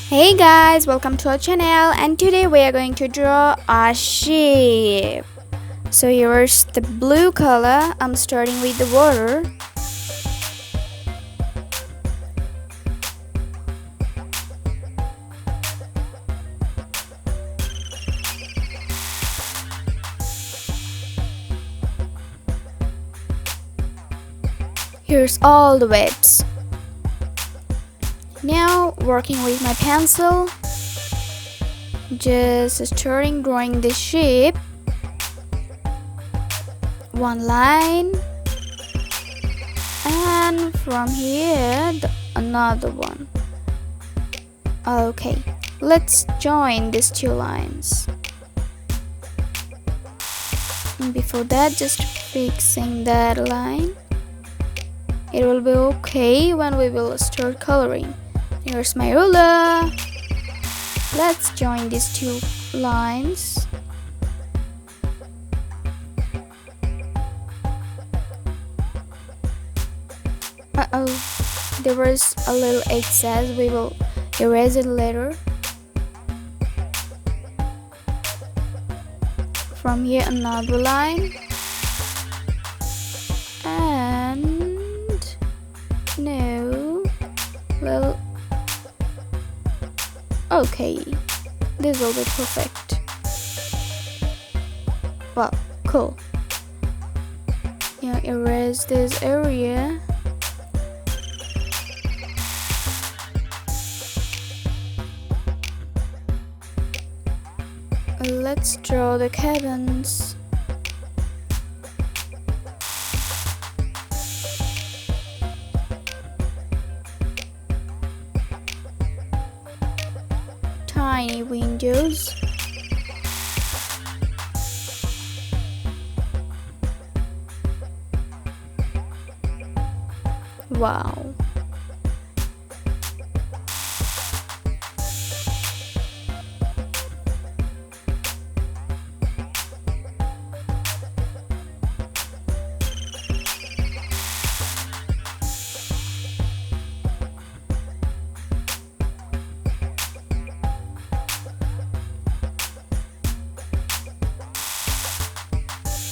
Hey guys, welcome to our channel, and today we are going to draw a ship. So here's the blue color. I'm starting with the water. Here's all the waves. Now working with my pencil, just starting drawing the shape. One line, and from here another one. Okay, let's join these two lines. And before that, just fixing that line. It will be okay when we will start coloring. Here's my ruler. Let's join these two lines. There was a little excess. We will erase it later. From here another line. And no, well, okay, this will be perfect. Wow, cool. Yeah, erase this area. Let's draw the cabins. Tiny windows. Wow.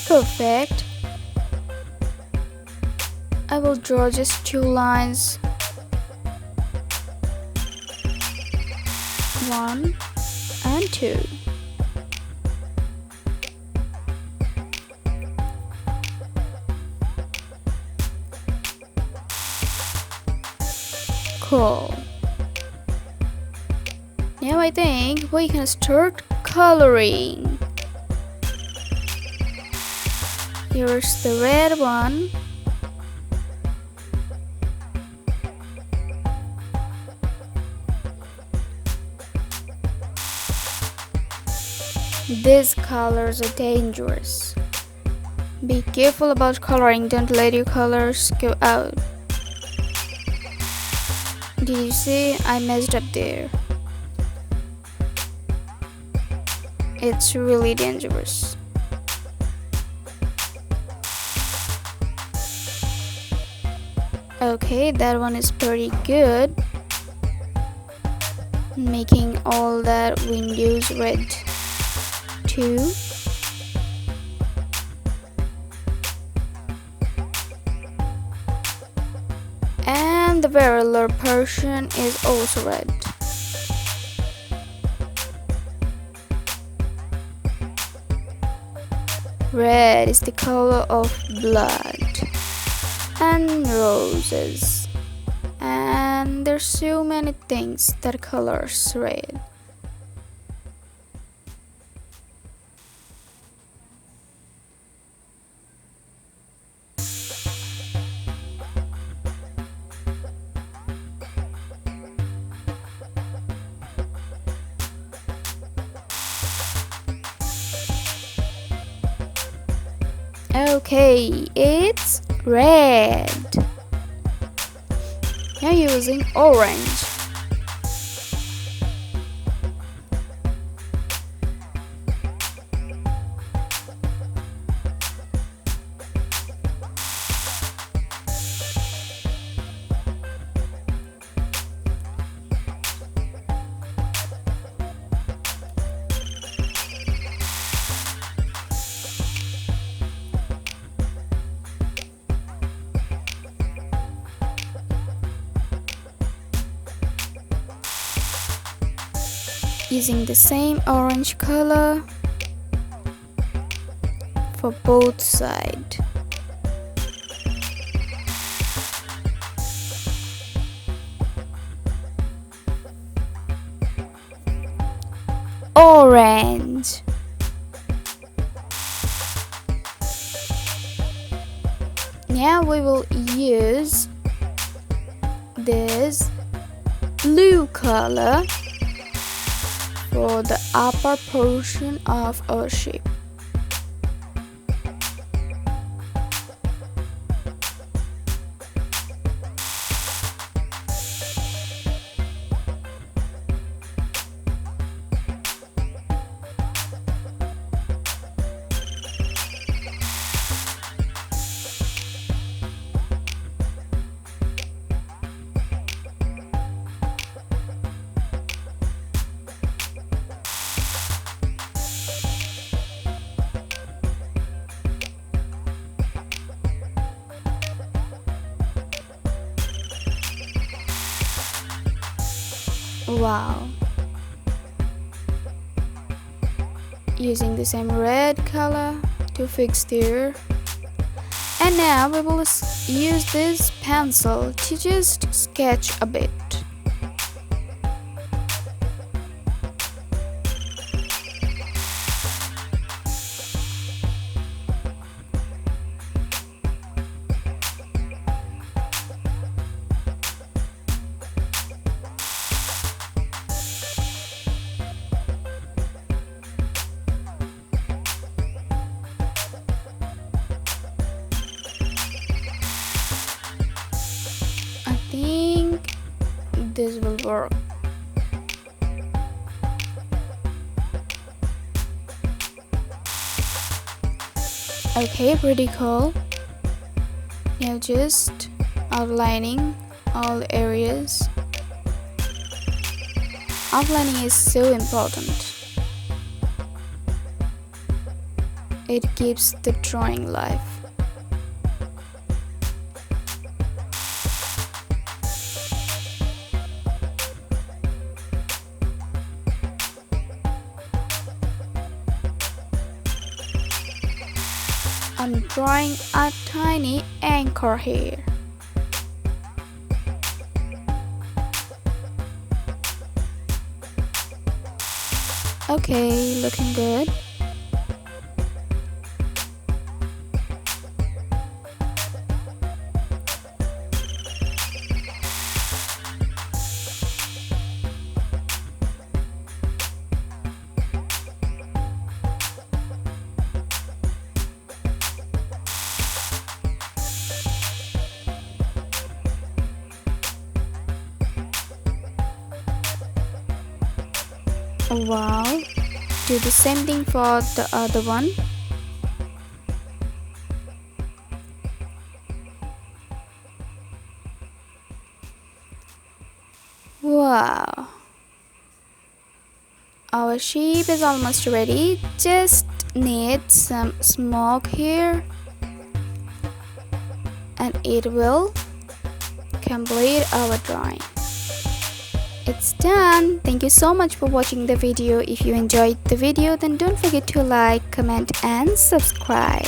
Perfect. I will draw just two lines. One and two. Cool. Now I think we can start coloring. Here's the red one. These colors are dangerous. Be careful about coloring, don't let your colors go out. Did you see? I messed up there. It's really dangerous. Okay, that one is pretty good. Making all that windows red too. And the very lower portion is also red. Red is the color of blood and roses, and there's so many things that colors red. Okay, it's red. Now using orange. using the same orange color for both sides. Orange. Now we will use this blue color for the upper portion of our shape. Wow. Using the same red color to fix there. And now we will use this pencil to just sketch a bit. I think this will work. Okay, pretty cool. Now just outlining all areas. Outlining is so important. It gives the drawing life. I'm drawing a tiny anchor here. Okay, looking good. Wow, do the same thing for the other one. Wow, our shape is almost ready. Just need some smoke here and it will complete our drawing. It's done. Thank you so much for watching the video. If you enjoyed the video, then don't forget to like, comment and subscribe.